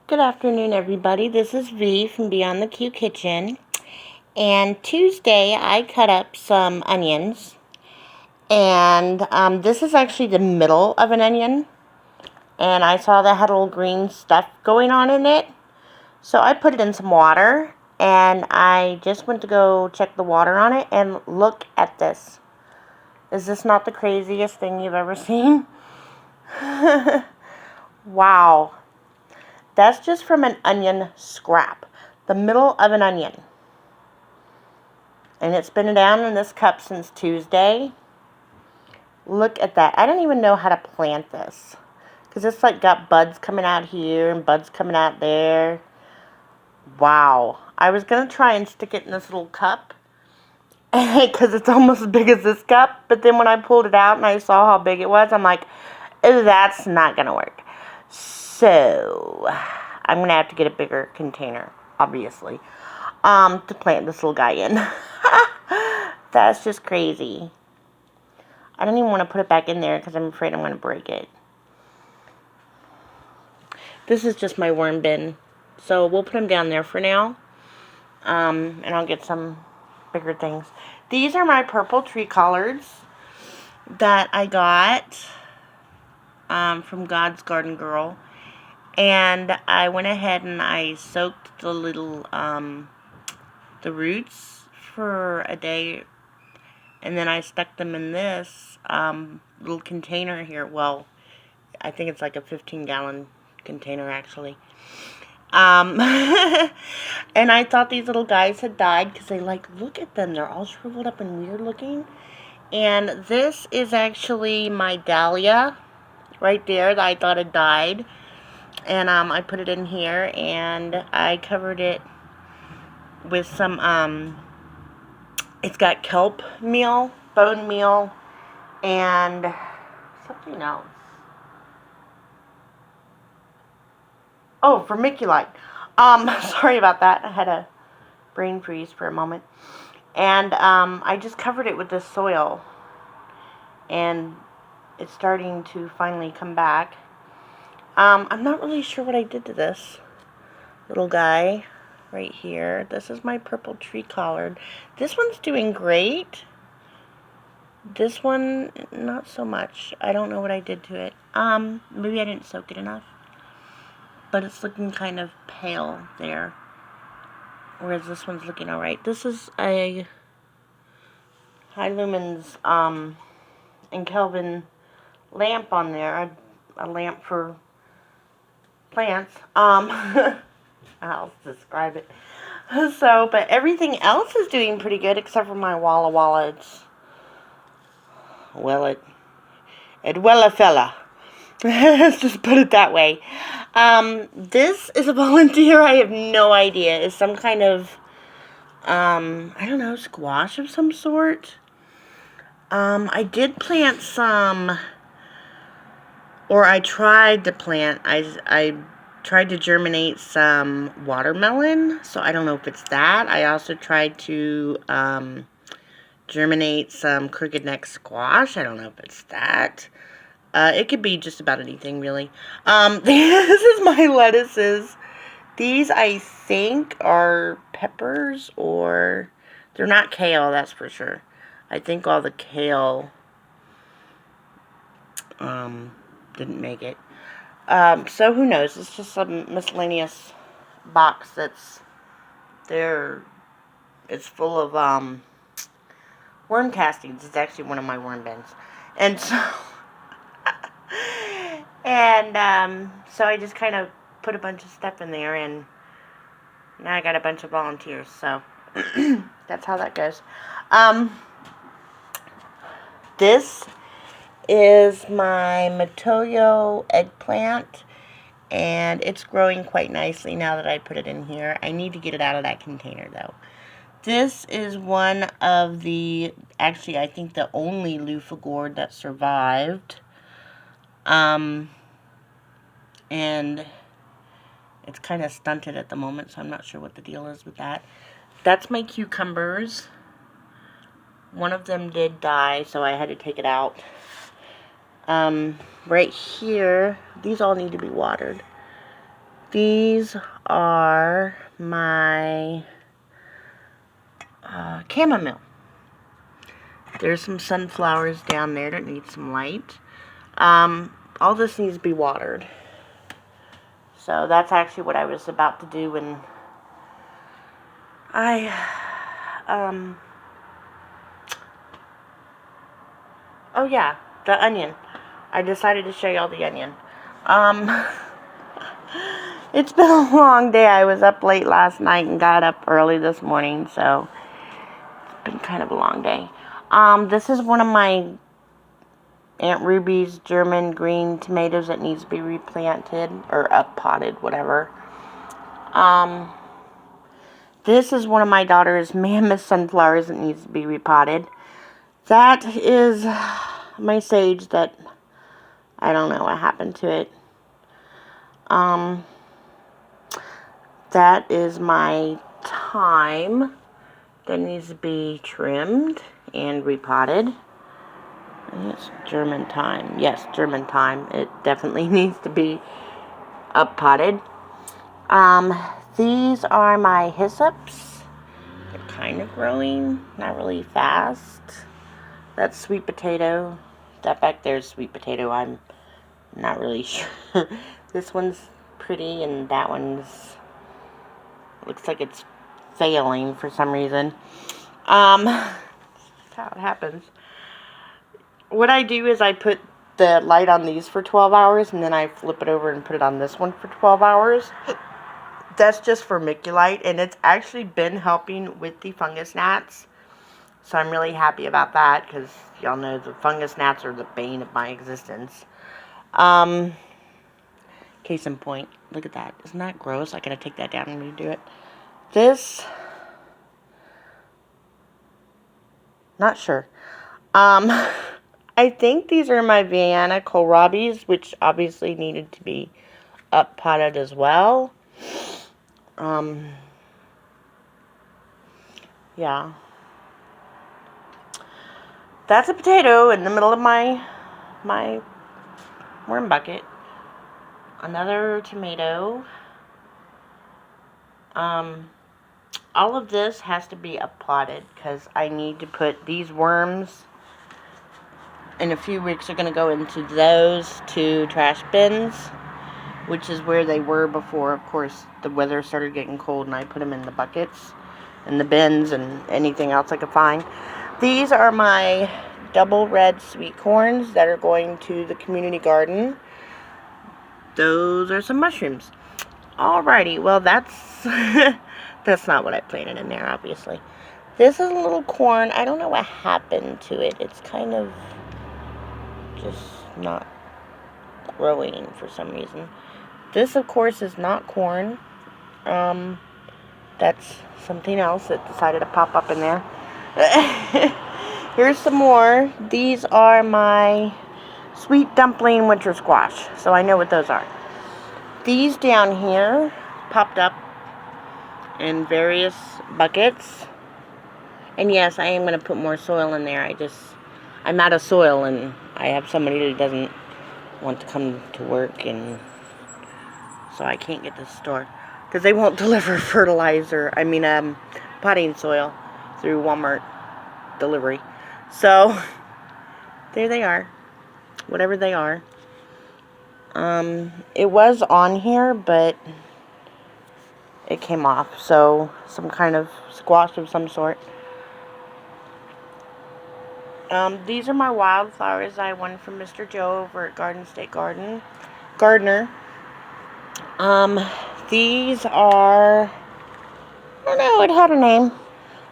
Good afternoon, everybody. This is V from Beyond the Q Kitchen. And Tuesday, I cut up some onions. And this is actually the middle of an onion. And I saw that had a little green stuff going on in it. So I put it in some water. And I just went to go check the water on it. And look at this. Is this not the craziest thing you've ever seen? Wow. That's just from an onion scrap. The middle of an onion. And it's been down in this cup since Tuesday. Look at that. I don't even know how to plant this. Because it's like got buds coming out here and buds coming out there. Wow. I was going to try and stick it in this little cup. Because it's almost as big as this cup. But then when I pulled it out and I saw how big it was, I'm like, oh, that's not going to work. So, I'm going to have to get a bigger container, obviously, to plant this little guy in. That's just crazy. I don't even want to put it back in there because I'm afraid I'm going to break it. This is just my worm bin. So, we'll put them down there for now. And I'll get some bigger things. These are my purple tree collards that I got from God's Garden Girl. And I went ahead and I soaked the little, the roots for a day. And then I stuck them in this, little container here. Well, I think it's like a 15-gallon container, actually. And I thought these little guys had died because they, like, look at them. They're all shriveled up and weird looking. And this is actually my dahlia right there that I thought had died. And I put it in here, and I covered it with some, it's got kelp meal, bone meal, and something else. Oh, vermiculite. Sorry about that. I had a brain freeze for a moment. And I just covered it with this soil, and it's starting to finally come back. I'm not really sure what I did to this little guy right here. This is my purple tree collard. This one's doing great. This one, not so much. I don't know what I did to it. Maybe I didn't soak it enough. But it's looking kind of pale there. Whereas this one's looking alright. This is a High Lumens, and Kelvin lamp on there. A lamp for plants. I'll describe it. So, but everything else is doing pretty good except for my Walla Walla. It Wella fella. Let's just put it that way. This is a volunteer. I have no idea. It's some kind of, I don't know, squash of some sort. I did plant some, or I tried to plant, I tried to germinate some watermelon, so I don't know if it's that. I also tried to germinate some crooked neck squash. I don't know if it's that. It could be just about anything, really. This is my lettuces. These, I think, are peppers, or they're not kale, that's for sure. I think all the kale didn't make it. So who knows? It's just some miscellaneous box that's there. It's full of worm castings. It's actually one of my worm bins. And so so I just kind of put a bunch of stuff in there, and now I got a bunch of volunteers. So that's how that goes. This is my Matoyo eggplant, and it's growing quite nicely now that I put it in here. I need to get it out of that container, though. This is one of the, actually, I think the only loofah gourd that survived. And it's kind of stunted at the moment, so I'm not sure what the deal is with that. That's my cucumbers. One of them did die, so I had to take it out. Right here, these all need to be watered. These are my chamomile. There's some sunflowers down there that need some light. All this needs to be watered. So that's actually what I was about to do when I, oh yeah, the onion. I decided to show y'all the onion. It's been a long day. I was up late last night and got up early this morning, so it's been kind of a long day. This is one of my Aunt Ruby's German green tomatoes that needs to be replanted, or up-potted, whatever. This is one of my daughter's mammoth sunflowers that needs to be repotted. That is my sage that, I don't know what happened to it. That is my thyme that needs to be trimmed and repotted. It's German thyme. Yes, German thyme. It definitely needs to be up-potted. These are my hyssops. They're kind of growing, not really fast. That's sweet potato. That back there is sweet potato. I'm not really sure. This one's pretty, and that one's looks like it's failing for some reason. That's how it happens. What I do is I put the light on these for 12 hours, and then I flip it over and put it on this one for 12 hours. That's just vermiculite, and it's actually been helping with the fungus gnats. So I'm really happy about that, because y'all know the fungus gnats are the bane of my existence. Case in point, look at that. Isn't that gross? I gotta take that down and redo it. This, not sure. I think these are my Vienna kohlrabis, which obviously needed to be up-potted as well. Yeah. That's a potato in the middle of my worm bucket. Another tomato. All of this has to be up-potted because I need to put these worms in a few weeks are going to go into those two trash bins, which is where they were before, of course, the weather started getting cold and I put them in the buckets and the bins and anything else I could find. These are my double red sweet corns that are going to the community garden. Those are some mushrooms. Alrighty, well that's that's not what I planted in there, obviously. This is a little corn. I don't know what happened to it. It's kind of just not growing for some reason. This, of course, is not corn. That's something else that decided to pop up in there. Here's some more. These are my sweet dumpling winter squash. So I know what those are. These down here popped up in various buckets. And yes, I am going to put more soil in there. I'm out of soil and I have somebody that doesn't want to come to work, and so I can't get to the store because they won't deliver potting soil through Walmart delivery. So there they are, whatever they are. It was on here, but it came off, so some kind of squash of some sort. These are my wildflowers I won from Mr. Joe over at Garden State Gardener. These are, I don't know, it had a name.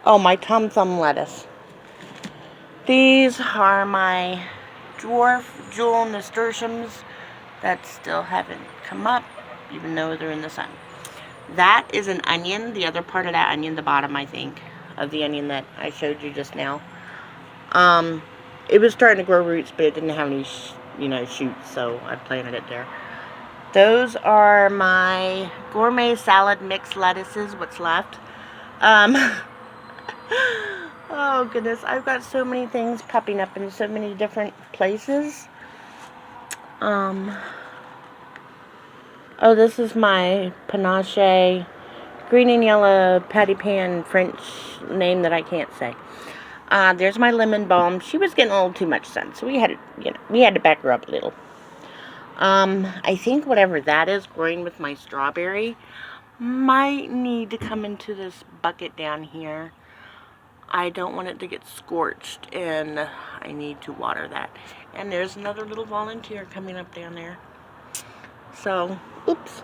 Oh, my Tom Thumb lettuce. These are my dwarf jewel nasturtiums that still haven't come up, even though they're in the sun. That is an onion, the other part of that onion, the bottom, I think, of the onion that I showed you just now. It was starting to grow roots, but it didn't have any, shoots, so I planted it there. Those are my gourmet salad mixed lettuces, what's left. Oh goodness, I've got so many things popping up in so many different places. Oh Oh, this is my panache green and yellow patty pan French name that I can't say. There's my lemon balm. She was getting a little too much sun, so we had to back her up a little. I think whatever that is growing with my strawberry might need to come into this bucket down here. I don't want it to get scorched, and I need to water that. And there's another little volunteer coming up down there. So, oops.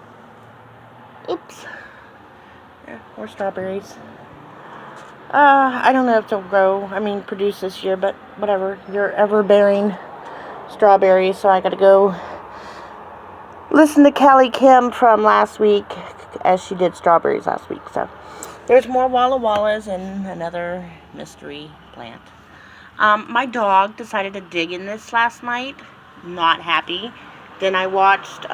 Yeah, more strawberries. I don't know if they'll produce this year, but whatever. You're ever-bearing strawberries, so I gotta go listen to Callie Kim from last week, as she did strawberries last week. So there's more Walla Wallas and another mystery plant. My dog decided to dig in this last night. Not happy. Then I watched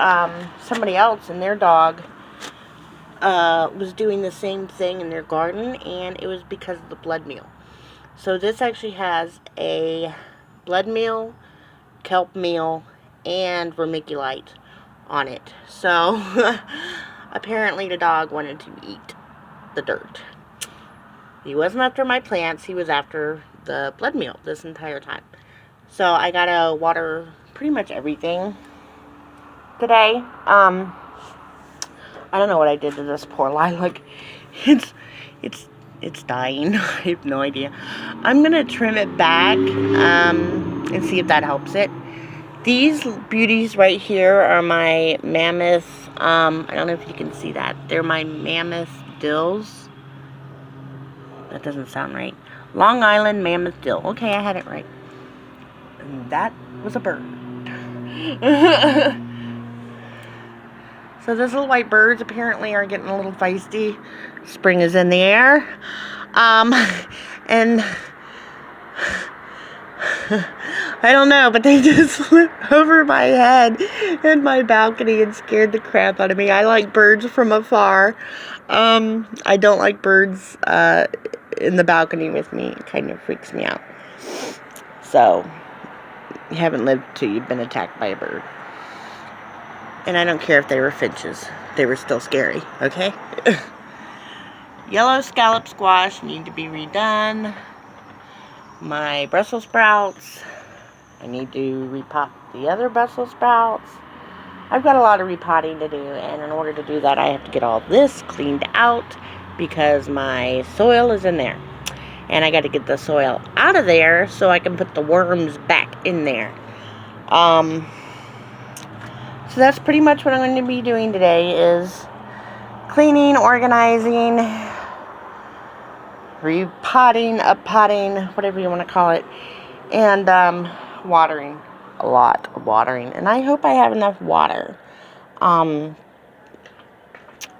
somebody else and their dog was doing the same thing in their garden, and it was because of the blood meal. So this actually has a blood meal, kelp meal, and vermiculite on it. So apparently the dog wanted to eat the dirt. He wasn't after my plants, he was after the blood meal this entire time. So I gotta water pretty much everything today. I don't know what I did to this poor lilac. It's dying. I have no idea. I'm gonna trim it back and see if that helps it. These beauties right here are my mammoth, I don't know if you can see that. They're my mammoth dills. That doesn't sound right. Long Island mammoth dill. Okay, I had it right. And that was a bird. So those little white birds apparently are getting a little feisty. Spring is in the air. And I don't know, but they just flew over my head in my balcony and scared the crap out of me. I like birds from afar. I don't like birds in the balcony with me. It kind of freaks me out. So, you haven't lived till you've been attacked by a bird. And I don't care if they were finches. They were still scary, okay? Yellow scallop squash need to be redone. My Brussels sprouts, I need to repot the other Brussels sprouts. I've got a lot of repotting to do, and in order to do that, I have to get all this cleaned out because my soil is in there. And I got to get the soil out of there so I can put the worms back in there. So that's pretty much what I'm going to be doing today is cleaning, organizing, repotting, uppotting, whatever you want to call it, and watering. A lot of watering, and I hope I have enough water. Our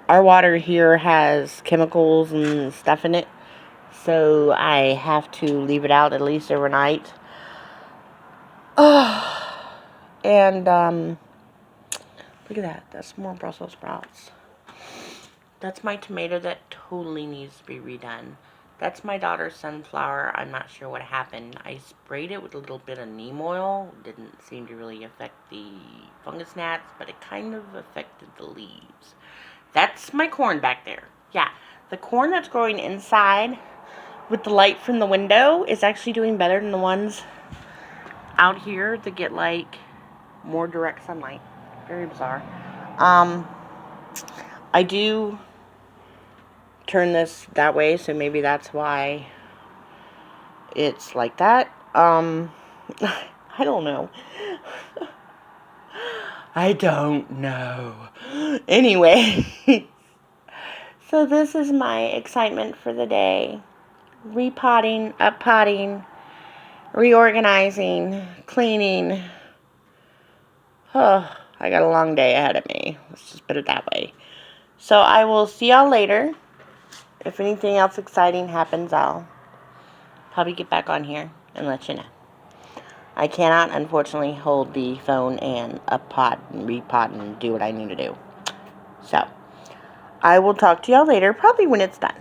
water here has chemicals and stuff in it, so I have to leave it out at least overnight. And look at that, that's more Brussels sprouts. That's my tomato that totally needs to be redone. That's my daughter's sunflower. I'm not sure what happened. I sprayed it with a little bit of neem oil. Didn't seem to really affect the fungus gnats, but it kind of affected the leaves. That's my corn back there. Yeah, the corn that's growing inside with the light from the window is actually doing better than the ones out here that get like more direct sunlight. Very bizarre. I do turn this that way, so maybe that's why it's like that. I don't know. I don't know. Anyway, so this is my excitement for the day. Repotting, uppotting, reorganizing, cleaning. Oh, I got a long day ahead of me. Let's just put it that way. So I will see y'all later. If anything else exciting happens, I'll probably get back on here and let you know. I cannot, unfortunately, hold the phone and uppot and repot and do what I need to do. So, I will talk to y'all later, probably when it's done.